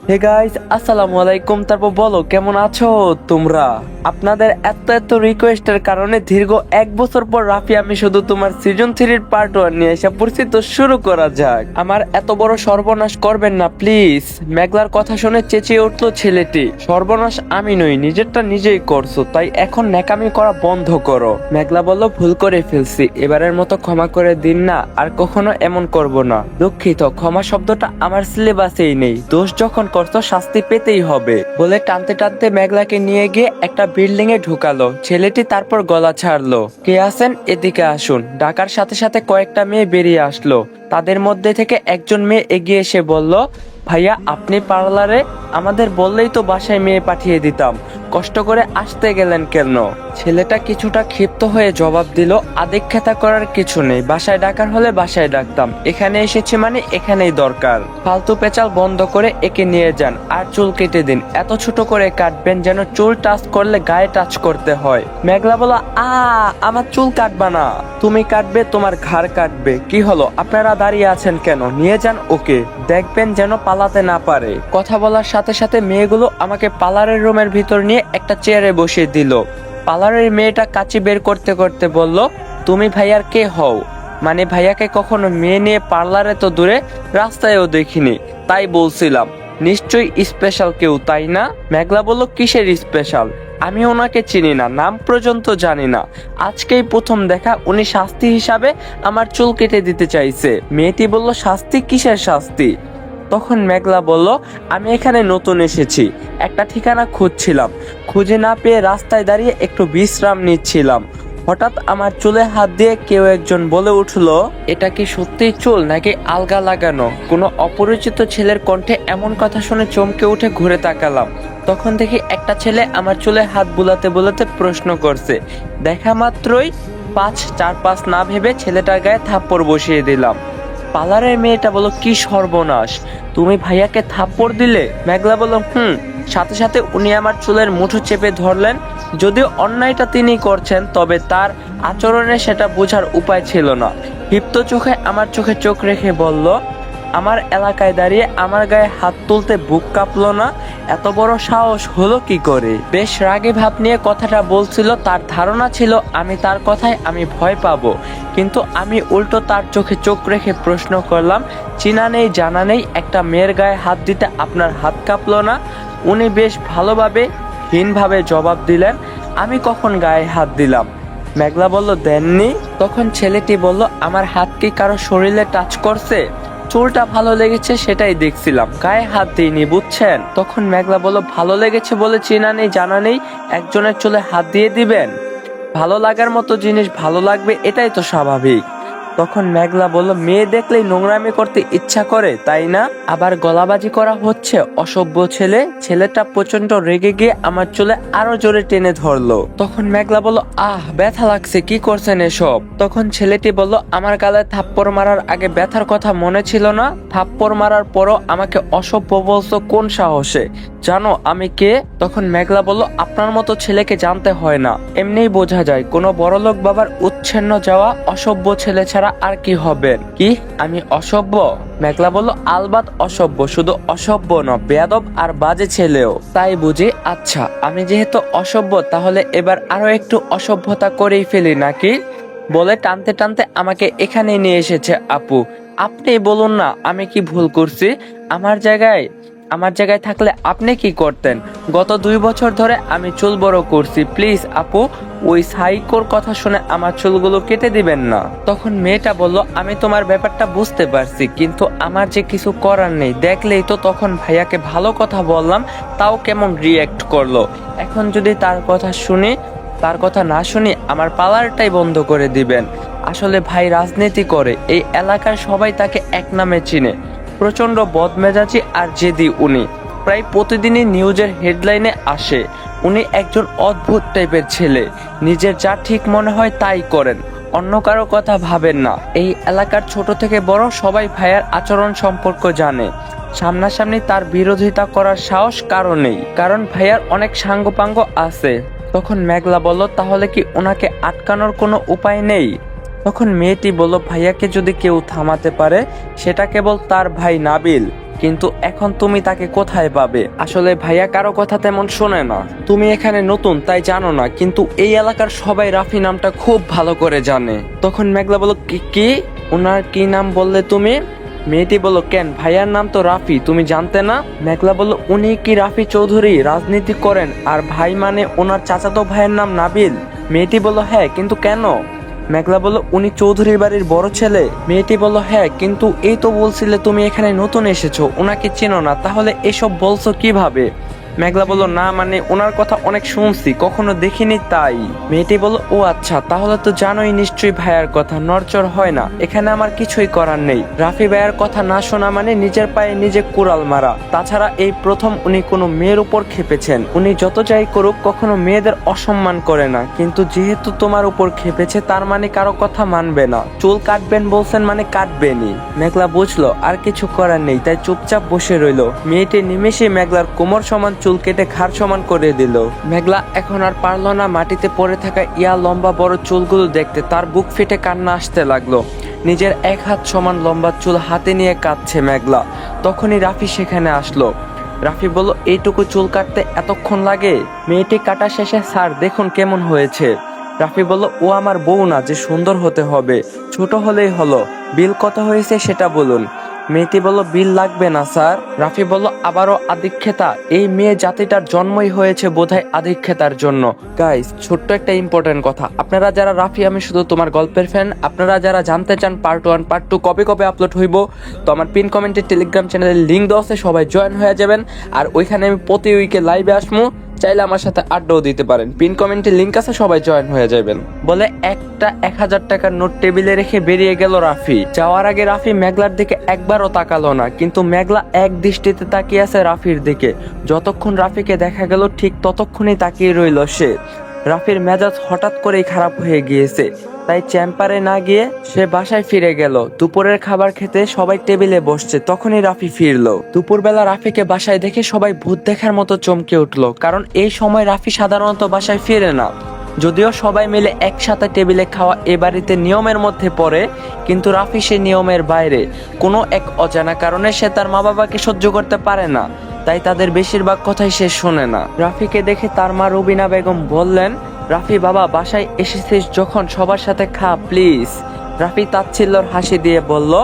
Hey guys, আসসালামু আলাইকুম। তারপর বলো কেমন আছো তোমরা? আপনাদের এত এত রিকোয়েস্টের কারণে দীর্ঘ 1 বছর পর রাফি আমি শুধু তোমার সিজন 3 পার্ট 1 নিয়ে এসে পড়ছি। তো শুরু করা যাক। আমার এত বড় সর্বনাশ করবেন না প্লিজ। মেঘলার কথা শুনে চেঁচিয়ে উঠলো ছেলেটি। সর্বনাশ আমি নই, নিজেরটা নিজেই করছো, তাই এখন ন্যাকামি করা বন্ধ করো। মেঘলা বলল, ভুল করে ফেলছি, এবারের মতো ক্ষমা করে দিন না, আর কখনো এমন করব না। দুঃখিত, ক্ষমা শব্দটা আমার সিলেবাসেই নেই। দোষ যখন করছো শাস্তি পেতেই হবে বলে টানতে টানতে মেঘলাকে নিয়ে গিয়ে একটা বিল্ডিং এ ঢুকালো। ছেলেটি তারপর গলা ছাড়লো, কে আছেন এদিকে আসুন। ডাকার সাথে সাথে কয়েকটা মেয়ে বেরিয়ে আসলো। তাদের মধ্যে থেকে একজন মেয়ে এগিয়ে এসে বলল, ভাইয়া আপনি পার্লারে? আমাদের বললেই তো বাসায় মেয়ে পাঠিয়ে দিতাম, কষ্ট করে আসতে গেলেন কেন? ছেলেটা কিছুটা ক্ষিপ্ত হয়ে জবাব দিল, আদিক্ষেতা করার কিছু নেই, বাসায় ডাকার হলে বাসায় ডাকতাম, এখানে এসেছি মানে এখানেই দরকার। ফালতু পেঁচাল বন্ধ করে একে নিয়ে যান, আর চুল কেটে দিন। এত ছোট করে কাটবেন যেন চুল টাচ করলে গায়ে টাচ করতে হয়। মেঘলা বলো, আমার চুল কাটবা না, তুমি কাটবে, তোমার ঘাড় কাটবে। কি হলো, আপনারা দাঁড়িয়ে আছেন কেন? নিয়ে যান ওকে, দেখবেন যেন পালাতে না পারে। কথা বলার সাথে সাথে মেয়েগুলো আমাকে পার্লারের রুমের ভিতর নিয়ে একটা চেয়ারে বসিয়ে দিল। পার্লারের মেয়েটা কাঁচি বের করতে করতে বলল, তুমি ভাইয়ার কে হও? মানে ভাইয়াকে কখনো মেয়ে নিয়ে পার্লারে তো দূরে, রাস্তায়ও দেখিনি, তাই বলছিলাম নিশ্চয়ই স্পেশাল কেউ, তাই না? মেঘলা বলল, কিসের স্পেশাল? আমি ওনাকে চিনি না, নাম পর্যন্ত জানি না। আজকেই প্রথম দেখা, উনি শাস্তি হিসাবে আমার চুল কেটে দিতে চাইছে। মেয়েটি বলল, শাস্তি? কিসের শাস্তি? তখন মেঘলা বলল, আমি এখানে নতুন এসেছি, একটা ঠিকানা খুঁজছিলাম, খুঁজে না পেয়ে রাস্তায় দাঁড়িয়ে একটু বিশ্রাম নিচ্ছিলাম। হঠাৎ আমার চুলে হাত দিয়ে কেউ একজন বলে উঠলো, এটা কি সত্যিই চুল নাকি আলগা লাগানো? কোনো অপরিচিত ছেলের কণ্ঠে এমন কথা শুনে চমকে উঠে ঘুরে তাকালাম। তখন দেখি একটা ছেলে আমার চুলে হাত বুলাতে বুলাতে প্রশ্ন করছে। দেখা মাত্রই 5 4 5 না ভেবে ছেলেটার গায়ে থাপ্পড় বসিয়ে দিলাম। পার্লারের মেয়েটা বলো, কি সর্বনাশ, তুমি ভাইয়াকে থাপ্পড় দিলে? মেঘলা বলল, সাথে সাথে উনি আমার চুলের মুঠো চেপে ধরলেন। যদিও অন্যায়টা তিনি করছেন, তবে তার আচরণে সেটা বোঝার উপায় ছিল না। ক্ষিপ্ত চোখে আমার চোখে চোখ রেখে বলল, আমার এলাকায় দাঁড়িয়ে আমার গায়ে হাত তুলতে বুক কাঁপলো না? এত বড় সাহস হলো কি করে? বেশ রাগে ভাব নিয়ে কথাটা বলছিল। তার ধারণা ছিল আমি তার কথায় আমি ভয় পাবো, কিন্তু আমি উল্টো তার চোখে চোখ রেখে প্রশ্ন করলাম, চিনা নেই জানা নেই একটা মেয়ের গায়ে হাত দিতে আপনার হাত কাঁপলো না? উনি বেশ ভালোভাবে হীনভাবে জবাব দিলেন, আমি কখন গায়ে হাত দিলাম? মেঘলা বলল, দেননি। তখন ছেলেটি বলল, আমার হাত কি কারো শরীরে টাচ করছে? চুলটা ভালো লেগেছে সেটাই দেখছিলাম, গায়ে হাত দিইনি, বুঝছেন? তখন মেঘলা বলল, ভালো লেগেছে বলে চিনা নেই জানা নেই একজনের চুলে হাত দিয়ে দিবেন? ভালো লাগার মতো জিনিস ভালো লাগবে, এটাই তো স্বাভাবিক। তখন মেঘলা বলল, মেয়ে দেখলেই নোংরামি করতে ইচ্ছা করে, তাই না? আবার গলাবাজি করা হচ্ছে, অসভ্য ছেলে। ছেলেটা প্রচন্ড রেগে গিয়ে আমার চুলে আরো জোরে টেনে ধরলো। তখন মেঘলা বলল, ব্যথা লাগছে, কি করছেন এসব? তখন ছেলেটি বলল, আমার গালে থাপ্পড় মারার আগে ব্যথার কথা মনে ছিল না? থাপ্পড় মারার পরও আমাকে অসভ্য বলছো কোন সাহসে? জানো আমি কে? তখন মেঘলা বলল, আপনার মতো ছেলেকে জানতে হয় না, এমনিই বোঝা যায় কোনো বড়লোক বাবার উচ্ছন্ন যাওয়া অসভ্য ছেলে ছাড়া আর কি হবেন। কি আমি অসভ্য? মেঘলা বলল, আলবাত অসভ্য, শুধু অসভ্য ন, বেয়াদব আর বাজে ছেলেও। তাই বুঝি? আচ্ছা, আমি যেহেতু অসভ্য তাহলে এবার আরো একটু অসভ্যতা করেই ফেলি নাকি? বলে টানতে টানতে আমাকে এখানে নিয়ে এসেছে আপু। আপনি বলুন না আমি কি ভুল করছি? আমার জায়গায় থাকলে আপনি কি করতেন? গত 2 বছর ধরে আমি চুল বড় করছি, প্লিজ আপু ওই সাইকোর কথা শুনে আমার চুলগুলো কেটে দিবেন না। তখন মেয়েটা বলল, আমি তোমার ব্যাপারটা বুঝতে পারছি, কিন্তু আমার যে কিছু করার নেই, দেখলেই তো। তখন ভাইয়াকে ভালো কথা বললাম, তাও কেমন রিয়্যাক্ট করলো। এখন যদি তার কথা না শুনি আমার পার্লারটাই বন্ধ করে দিবেন। আসলে ভাই রাজনীতি করে, এই এলাকার সবাই তাকে এক নামে চিনে। প্রচন্ড বদমেজাজি আর জেদি উনি, প্রায় প্রতিদিনই নিউজের হেডলাইনে আসে। উনি একজন অদ্ভুত টাইপের ছেলে, নিজের যা ঠিক মনে হয় তাই করেন, অন্য কারো কথা ভাবেন না। এই এলাকার ছোট থেকে বড় সবাই ভাইয়ার আচরণ সম্পর্ক জানে। সামনাসামনি তার বিরোধিতা করার সাহস কারো নেই, কারণ ভাইয়ার অনেক সাঙ্গপাঙ্গ আছে। তখন মেঘলা বলল, তাহলে কি ওনাকে আটকানোর কোনো উপায় নেই? তখন মেয়েটি বলল, ভাইয়াকে যদি কেউ থামাতে পারে সেটা কেবল তার ভাই নাবিল, কিন্তু এখন তুমি তাকে কোথায় পাবে? আসলে ভাইয়া কারো কথা তেমন শোনে না। তুমি এখানে নতুন তাই জানো না, কিন্তু এই এলাকার সবাই রাফি নামটা খুব ভালো করে জানে। তখন মেঘলা বলল, কি ওনার কি নাম বললে তুমি? মেয়েটি বলল, কেন ভাইয়ার নাম তো রাফি, তুমি জানতে না? মেঘলা বলল, উনি কি রাফি চৌধুরী রাজনীতি করেন আর ভাই মানে ওনার চাচাতো ভাইয়ের নাম নাবিল? মেয়েটি বলল, হ্যাঁ, কিন্তু কেন? মেঘলা বলল, উনি চৌধুরীর বাড়ির বড় ছেলে। মেয়েটি বলল, হ্যাঁ, কিন্তু এই তো বলছিলে তুমি এখানে নতুন এসেছো, ওনাকে চেনো না, তাহলে এসব বলছো কিভাবে? মেঘলা বলল, না মানে ওনার কথা অনেক শুনছি, কখনো দেখিনি তাই। মেয়েটি বলল, ও আচ্ছা, তাহলে তো জানোই নিশ্চয়ই ভাইয়ার কথা নড়চড় হয় না, এখানে আমার কিছুই করার নেই। রাফি ভাইয়ার কথা না শোনা মানে নিজের পায়ে নিজে কুড়াল মারা। তাছাড়া এই প্রথম উনি কোনো মেয়ের উপর খেপেছেন। উনি যত যাই করুক কখনো মেয়েদের অসম্মান করে না, কিন্তু যেহেতু তোমার উপর খেপেছে তার মানে কারো কথা মানবে না। চুল কাটবেন বলছেন মানে কাটবেনই। মেঘলা বুঝলো আর কিছু করার নেই, তাই চুপচাপ বসে রইলো। মেয়েটি নিমেষে মেঘলার কোমর সমান চুল কেটে ঘাড় সমান করে দিল। মেঘলা এখন আর পারল না মাটিতে পড়ে থাকা লম্বা বড় চুলগুলো দেখতে, তার বুক ফেটে কান্না আসতে লাগলো। নিজের এক হাত সমান লম্বা চুল হাতে নিয়ে কাঁদছে মেঘলা। তখনই রাফি সেখানে আসলো। রাফি বলল, এইটুকু চুল কাটতে এতক্ষণ লাগে? মেয়েটি কাটা শেষে, স্যার দেখুন কেমন হয়েছে। রাফি বলল, ও আমার বউ না যে সুন্দর হতে হবে, ছোট হলেই হলো। বিল কত হয়েছে সেটা বলুন। মেয়েটি বলল, বিল লাগবে না স্যার। রাফি বলল, আবারও আধিক্যতা? এই মেয়ে জাতিটার জন্মই হয়েছে বোধহয় আধিক্যতার জন্য। গাইস, ছোট্ট একটা ইম্পর্টেন্ট কথা, আপনারা যারা রাফি আমি শুধু তোমার গল্পের ফ্যান, আপনারা যারা জানতে চান পার্ট 1 পার্ট 2 কবে কবে আপলোড হইব, তো আমার পিন কমেন্টে টেলিগ্রাম চ্যানেলের লিঙ্ক দেওয়া আছে, সবাই জয়েন হয়ে যাবেন। আর ওইখানে আমি প্রতি উইকে লাইভে আসবো, চাইলে আমার সাথে আড্ডাও দিতে পারেন। পিন কমেন্টে লিঙ্ক আছে, সবাই জয়েন হয়ে যাবেন। বলে একটা 1000 টাকার নোট টেবিলে রেখে বেরিয়ে গেল রাফি। যাওয়ার আগে রাফি মেঘলার দিকে একবারও তাকালো না, কিন্তু মেঘলা এক দৃষ্টিতে তাকিয়ে আছে রাফির দিকে। যতক্ষণ রাফিকে দেখা গেল ঠিক ততক্ষণই তাকিয়ে রইল সে। রাফির মেজাজ হঠাৎ করেই খারাপ হয়ে গিয়েছে, তাই চেম্বারে না গিয়ে সে বাসায় ফিরে গেল। দুপুরের খাবার খেতে সবাই টেবিলে বসছে, তখনই রাফি ফিরলো। দুপুরবেলা রাফিকে বাসায় দেখে সবাই ভূত দেখার মতো চমকে উঠলো, কারণ এই সময় রাফি সাধারণত বাসায় ফিরে না। যদিও সবাই মিলে একসাথে টেবিলে খাওয়া এ বাড়িতে নিয়মের মধ্যে পড়ে, কিন্তু রাফি সে নিয়মের বাইরে। কোনো এক অজানা কারণে সে তার মা বাবাকে সহ্য করতে পারে না, তাই তাদের বেশিরভাগ কথাই সে শোনে না। রাফিকে দেখে তার মা রুবিনা বেগম বললেন, রাফি বাবা, বাসায় এসেছিস যখন সবার সাথে খা প্লিজ। রাফি তাচ্ছিল্যর হাসি দিয়ে বলল।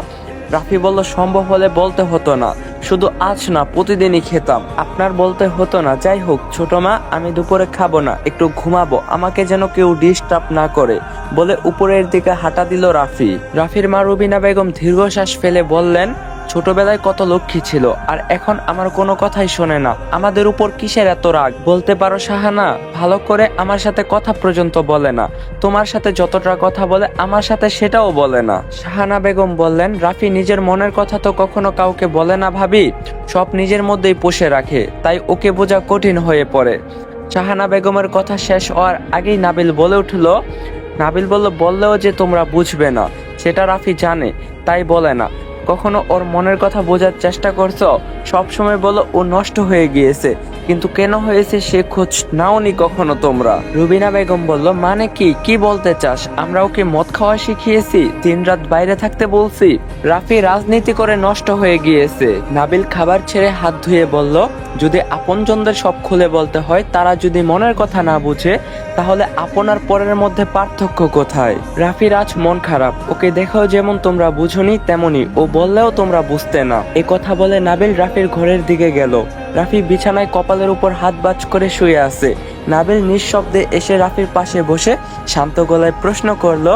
রাফি বলল, সম্ভব হলে বলতে হতো না, শুধু আজ না প্রতিদিনই খেতাম। আপনার বলতে হতো না। যাই হোক ছোট মা, আমি দুপুরে খাবো না, একটু ঘুমাবো, আমাকে যেন কেউ ডিস্টার্ব না করে বলে উপরের দিকে হাঁটা দিল রাফি। রাফির মা রুবিনা বেগম দীর্ঘশ্বাস ফেলে বললেন, ছোটবেলায় কত লক্ষ্মী ছিল, আর এখন আমার কোনো কথাই শোনে না। আমাদের উপর কিসের এত রাগ বলতে পারো শাহানা? ভালো করে আমার সাথে কথা পর্যন্ত বলে না, তোমার সাথে যতটা কথা বলে আমার সাথে সেটাও বলে না। শাহানা বেগম বললেন, রাফি নিজের মনের কথা তো কখনো কাউকে বলে না ভাবি, সব নিজের মধ্যেই পুষে রাখে, তাই ওকে বোঝা কঠিন হয়ে পড়ে। শাহানা বেগমের কথা শেষ হওয়ার আগেই নাবিল বলে উঠলো। নাবিল বলল, বললেও যে তোমরা বুঝবে না সেটা রাফি জানে, তাই বলে না। কখনো ওর মনের কথা বোঝার চেষ্টা করছো? সবসময় বলো ও নষ্ট হয়ে গিয়েছে, কিন্তু কেন হয়েছে সে খোঁজ নাওনি কখনো তোমরা? রুবিনা বেগম বলল, মানে কি বলতে চাস? আমরা ওকে মদ খাওয়া শিখিয়েছি, 3 রাত বাইরে থাকতে বলছি? রাফি রাজনীতি করে নষ্ট হয়ে গিয়েছে। নাবিল খাবার ছেড়ে হাত ধুয়ে বলল, যদি আপনজনদের সব খুলে বলতে হয়, তারা যদি মনের কথা না বুঝে, তাহলে আপন আর পরের মধ্যে পার্থক্য কোথায়? রাফির আজ মন খারাপ, ওকে দেখো যেমন তোমরা বুঝোনি তেমনি, ও বললেও তোমরা বুঝতে না। এ কথা বলে নাবিল রাফির ঘরের দিকে গেল। রাফি বিছানায় কপালের উপর হাত বাজ করে শুয়ে আছে। নাবিল নিঃশব্দে এসে রাফির পাশে বসে শান্ত গলায় প্রশ্ন করলো,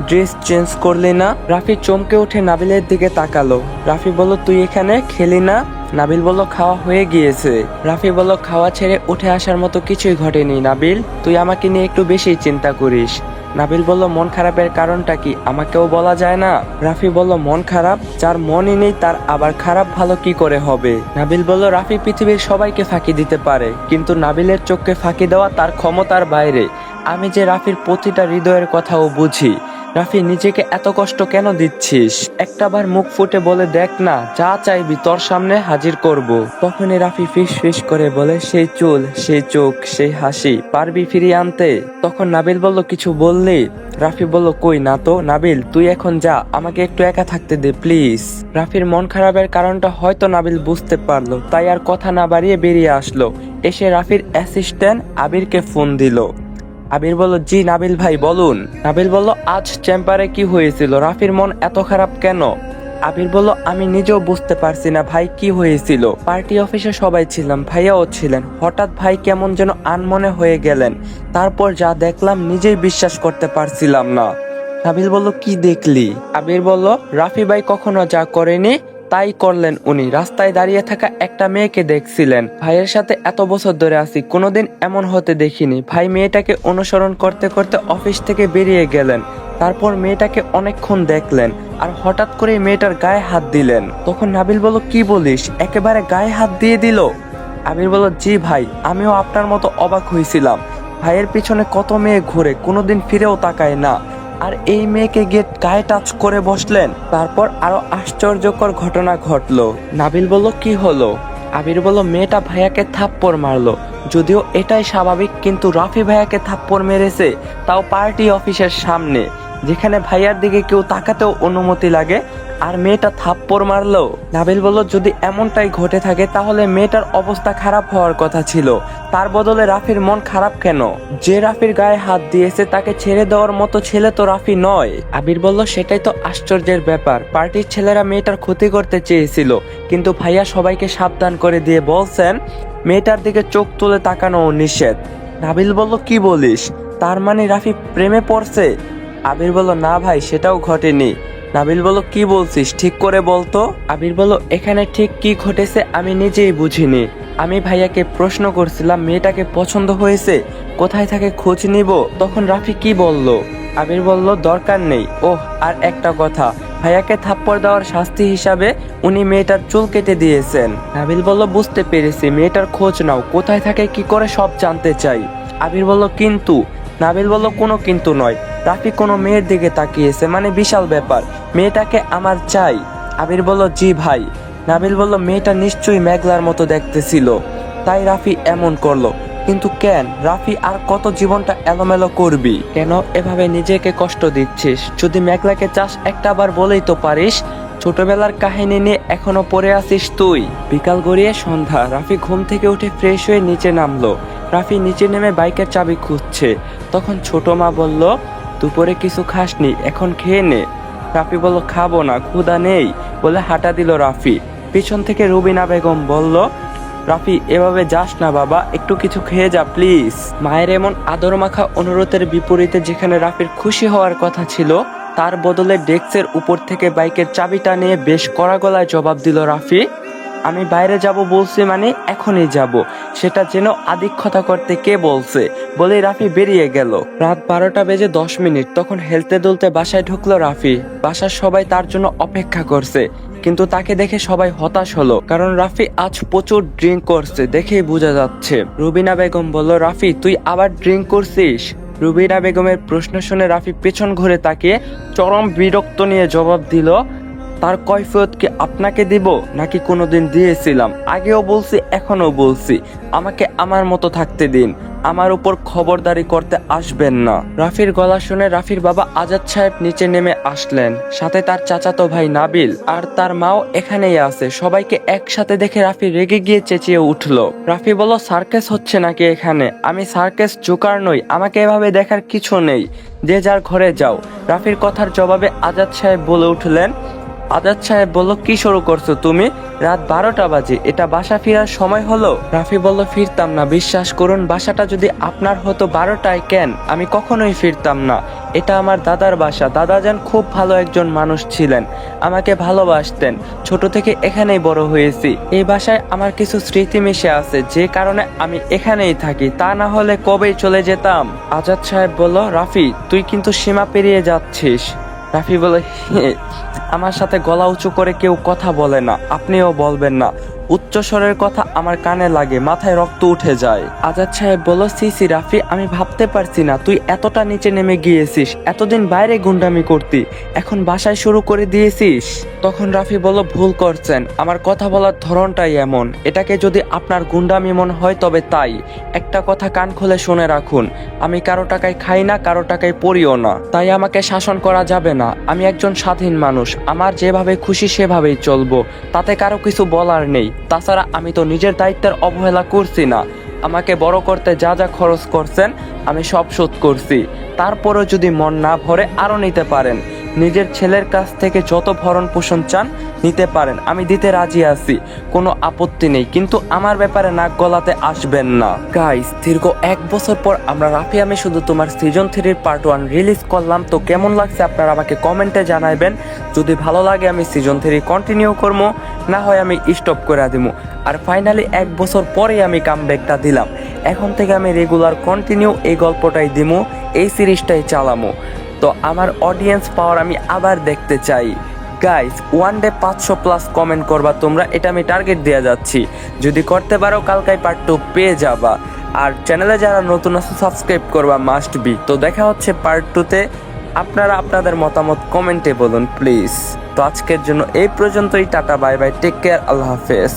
ড্রেস চেঞ্জ করলি না? রাফি চমকে উঠে নাবিলের দিকে তাকালো। রাফি বলল, তুই এখানে খেলি না? নাবিল বলল, খাওয়া হয়ে গিয়েছে। রাফি বলল, খাওয়া ছেড়ে উঠে আসার মতো কিছুই ঘটেনি নাবিল, তুই আমাকে নিয়ে একটু বেশি চিন্তা করিস। নাবিল বলল, মন খারাপের কারণটা কি আমাকেও বলা যায় না? রাফি বলল, মন খারাপ? যার মনই নেই তার আবার খারাপ ভালো কি করে হবে? নাবিল বলল, রাফি পৃথিবীর সবাইকে ফাঁকি দিতে পারে, কিন্তু নাবিলের চোখকে ফাঁকি দেওয়া তার ক্ষমতার বাইরে। আমি যে রাফির প্রতিটা হৃদয়ের কথাও বুঝি। রাফি নিজেকে এত কষ্ট কেন দিচ্ছিস? একটাবার মুখ ফুটে বলে দেখ না, যা চাইবি তোর সামনে হাজির করব। তখনই রাফি ফিস ফিস করে বলে, সেই চুল, সেই চোখ, সেই হাসি পারবি ফিরিয়ে আনতে? তখন নাবিল বলল, কিছু বললি? রাফি বলল, কই না তো। নাবিল, তুই এখন যা, আমাকে একটু একা থাকতে দে প্লিজ। রাফির মন খারাপের কারণটা হয়তো নাবিল বুঝতে পারলো, তাই আর কথা না বাড়িয়ে বেরিয়ে আসলো। এসে রাফির অ্যাসিস্ট্যান্ট আবিরকে ফোন দিল। আবির বলল, জি নাবিল ভাই বলুন। নাবিল বলল, আজ চেম্বারে কি হয়েছিল? রাফির মন এত খারাপ কেন? আবির বলল, আমি নিজেও বুঝতে পারছি না ভাই, কি হয়েছিল। পার্টি অফিসে সবাই ছিলাম, ভাইয়াও ছিলেন। হঠাৎ ভাই কেমন যেন আনমনে হয়ে গেলেন। তারপর যা দেখলাম নিজেই বিশ্বাস করতে পারছিলাম না। নাবিল বলল, কি দেখলি? আবির বলল, রাফি ভাই কখনো যা করেনি তাই করলেন উনি। রাস্তায় দাঁড়িয়ে থাকা একটা মেয়েকে দেখছিলেন। ভাইয়ের সাথে এত বছর ধরে আছি, কোনোদিন এমন হতে দেখিনি। ভাই মেয়েটাকে অনুসরণ করতে করতে অফিস থেকে বেরিয়ে গেলেন। তারপর মেয়েটাকে অনেকক্ষণ দেখলেন, আর হঠাৎ করে মেয়েটার গায়ে হাত দিলেন। তখন নাবিল বলল, কি বলিস, একেবারে গায়ে হাত দিয়ে দিল? আবির বলল, জি ভাই, আমিও আপনার মতো অবাক হয়েছিলাম। ভাইয়ের পিছনে কত মেয়ে ঘুরে, কোনোদিন ফিরেও তাকায় না, আর এই মেয়েকে গিয়ে গায়ে টাচ করে বসলেন। তারপর আরো আশ্চর্যকর ঘটনা ঘটলো। নাবিল বলল, কি হলো? আবির বলল, মেয়েটা ভাইয়াকে থাপ্পড় মারলো। যদিও এটাই স্বাভাবিক, কিন্তু রাফি ভাইয়াকে থাপ্পড় মেরেছে, তাও পার্টি অফিসের সামনে, যেখানে ভাইয়ার দিকে কেউ তাকাতেও অনুমতি লাগে, আর মেয়েটা থাপ্পড় মারলো। নাবিল বলল, যদি এমনটাই ঘটে থাকে তাহলে মেয়েটার অবস্থা খারাপ হওয়ার কথা ছিল। তার বদলে রাফির মন খারাপ কেন? যে রাফির গায়ে হাত দিয়েছে তাকে ছেড়ে দেওয়ার মতো ছেলে তো রাফি নয়। আবির বলল, সেটাই তো আশ্চর্যের ব্যাপার। পার্টির ছেলেরা মেয়েটার ক্ষতি করতে চেয়েছিল, কিন্তু ভাইয়া সবাইকে সাবধান করে দিয়ে বলছেন মেয়েটার দিকে চোখ তুলে তাকানো নিষেধ। নাবিল বলল, কি বলিস? তার মানে রাফি প্রেমে পড়ছে? আবির বলল, না ভাই, সেটাও ঘটেনি। নাবিল বলল, কি বলছিস, ঠিক করে বলতো। আবির বলল, এখানে ঠিক কি ঘটেছে আমি নিজেই বুঝিনি। আমি ভাইয়াকে প্রশ্ন করছিলাম মেয়েটাকে পছন্দ হয়েছে, কোথায় থাকে খোঁজ নিব। তখন রাফি কি বলল? আবির বলল, দরকার নেই। ওহ, আর একটা কথা, ভাইয়াকে থাপ্পড় দেওয়ার শাস্তি হিসাবে উনি মেয়েটার চুল কেটে দিয়েছেন। নাবিল বলল, বুঝতে পেরেছি, মেয়েটার খোঁজ নাও, কোথায় থাকে কি করে সব জানতে চাই। আবির বলল, কিন্তু। নাবিল বলল, কোনো কিন্তু নয়, রাফি কোনো মেয়ের দিকে তাকিয়েছে, মানে বিশাল ব্যাপার, মেয়েটাকে আমার চাই। আবির বলল, জি ভাই। নাবিল বলল, মেয়েটা নিশ্চয়ই মেঘলার মতো দেখতে ছিল, তাই রাফি এমন করলো। কিন্তু কেন? রাফি আর কত জীবনটা এলোমেলো করবি? কেন এভাবে নিজেকে কষ্ট দিচ্ছিস? যদি মেঘলাকে চাস একটাবার বলেই তো পারিস। ছোটবেলার কাহিনী নিয়ে এখনো পড়ে আছিস তুই। বিকাল গড়িয়ে সন্ধ্যা। রাফি ঘুম থেকে উঠে ফ্রেশ হয়ে নিচে নামলো। রাফি নিচে নেমে বাইকের চাবি খুঁজছে। তখন ছোট মা বলল, দুপুরে কিছু খাসনি, এখন খেয়ে নে। রাফি বলল, খাবো না, ক্ষুধা নেই বলে হাঁটা দিল রাফি। পিছন থেকে রুবিনা বেগম বলল, রাফি এভাবে যাস না বাবা, একটু কিছু খেয়ে যা প্লিজ। মায়ের এমন আদর মাখা অনুরোধের বিপরীতে যেখানে রাফির খুশি হওয়ার কথা ছিল, তার বদলে ডেস্কের উপর থেকে বাইকের চাবিটা নিয়ে বেশ কড়া গলায় জবাব দিল রাফি, আমি বাইরে যাব বলছি মানে এখনই যাব, সেটা যেন আদিক্ষতা করতে কে বলছে। বলে রাফি বেরিয়ে গেল। রাত 12:10। তখন হেলতে দুলতে বাসায় ঢুকলো রাফি। বাসার সবাই তার জন্য অপেক্ষা করছে, কিন্তু তাকে দেখে সবাই হতাশ হলো, কারণ রাফি আজ প্রচুর ড্রিঙ্ক করছে, দেখেই বোঝা যাচ্ছে। রুবিনা বেগম বলল, রাফি তুই আবার ড্রিঙ্ক করছিস? রুবিনা বেগমের প্রশ্ন শুনে রাফি পেছন ঘুরে তাকিয়ে চরম বিরক্ত নিয়ে জবাব দিল, তার কৈফিয়ত কি আপনাকে দিব নাকি কোনোদিন দিয়েছিলাম? আগেও বলছি, এখনো বলছি, আমাকে আমার মতো থাকতে দিন, আমার উপর খবরদারি করতে আসবেন না। রাফির গলা শুনে রাফির বাবা আজাদ সাহেব নিচে নেমে আসলেন, সাথে তার চাচাতো ভাই নাবিল আর তার মাও এখানেই আছে। সবাইকে একসাথে দেখে রাফি রেগে গিয়ে চেঁচিয়ে উঠলো। রাফি বলল, সার্কাস হচ্ছে নাকি এখানে? আমি সার্কাস জোকার নই, আমাকে এভাবে দেখার কিছু নেই, যে যার ঘরে যাও। রাফির কথার জবাবে আজাদ সাহেব বলে উঠলেন। আজাদ সাহেব বলল, কি শুরু করছো তুমি? রাত 12টা বাজে, এটা বাসা ফেরার সময় হলো? রাফি বলল, ফিরতাম না, বিশ্বাস করুন, বাসাটা যদি আপনার হতো 12টায়, কেন আমি কখনোই ফিরতাম না। এটা আমার দাদার বাসা। দাদাজান খুব ভালো একজন মানুষ ছিলেন, আমাকে ভালোবাসতেন, ছোট থেকে এখানেই বড় হয়েছি। এই বাসায় আমার কিছু স্মৃতি মিশে আছে, যে কারণে আমি এখানেই থাকি, তা না হলে কবেই চলে যেতাম। আজাদ সাহেব বলল, রাফি তুই কিন্তু সীমা পেরিয়ে যাচ্ছিস। রাফি বলে, আমার সাথে গলা উঁচু করে কেউ কথা বলে না, আপনিও বলবেন না। উচ্চস্বরের কথা আমার কানে লাগে, মাথায় রক্ত উঠে যায়। আজাদ সাহেব বলল, সিসি রাফি, আমি ভাবতে পারছি না তুই এতটা নিচে নেমে গিয়েছিস। এতদিন বাইরে গুন্ডামি করতি, এখন বাসায় শুরু করে দিয়েছিস। তখন রাফি বলল, ভুল করছেন, আমার কথা বলার ধরনটাই এমন। এটাকে যদি আপনার গুন্ডামি মনে হয় তবে তাই। একটা কথা কান খুলে শুনে রাখুন, আমি কারো টাকায় খাই না, কারো টাকায় পড়িও না, তাই আমাকে শাসন করা যাবে না। আমি একজন স্বাধীন মানুষ, আমার যেভাবে খুশি সেভাবেই চলবো, তাতে কারো কিছু বলার নেই। তাছাড়া আমি তো নিজের দায়িত্বের অবহেলা করছি না। আমাকে বড় করতে যা যা খরচ করছেন আমি সব শোধ করছি। তারপরেও যদি মন না ভরে আরও নিতে পারেন। নিজের ছেলের কাছ থেকে যত ভরণ পোষণ চান নিতে পারেন, আমি দিতে রাজি আছি, কোনো আপত্তি নেই, কিন্তু আমার ব্যাপারে নাক গলাতে আসবেন না। গাইস, দীর্ঘ 1 বছর পর আমরা রাফি আমি শুধু তোমার সিজন 3 পার্ট 1 রিলিজ করলাম। তো কেমন লাগছে আপনারা আমাকে কমেন্টে জানাবেন। যদি ভালো লাগে আমি সিজন 3 কন্টিনিউ করবো, না হয় আমি স্টপ করে দিব। আর ফাইনালি 1 বছর পরেই আমি কামব্যাকটা দিলাম। এখন থেকে আমি রেগুলার কন্টিনিউ এই গল্পটাই দিমু, এই সিরিজটাই চালামু। তো আমার অডিয়েন্স পাওয়ার আমি আবার দেখতে চাই। গাইস, ওয়ান ডে 500+ কমেন্ট করবা তোমরা, এটা আমি টার্গেট দিয়ে যাচ্ছি। যদি করতে পারো কালকাই পার্ট 2 পেয়ে যাবা। আর চ্যানেলে যারা নতুন আছে সাবস্ক্রাইব করবা মাস্ট বি। তো দেখা হচ্ছে পার্ট 2-তে। আপনারা আপনাদের মতামত কমেন্টে বলুন প্লিজ। তো আজকের জন্য এই পর্যন্তই, ta-ta bye bye, take care, আল্লাহ হাফেজ।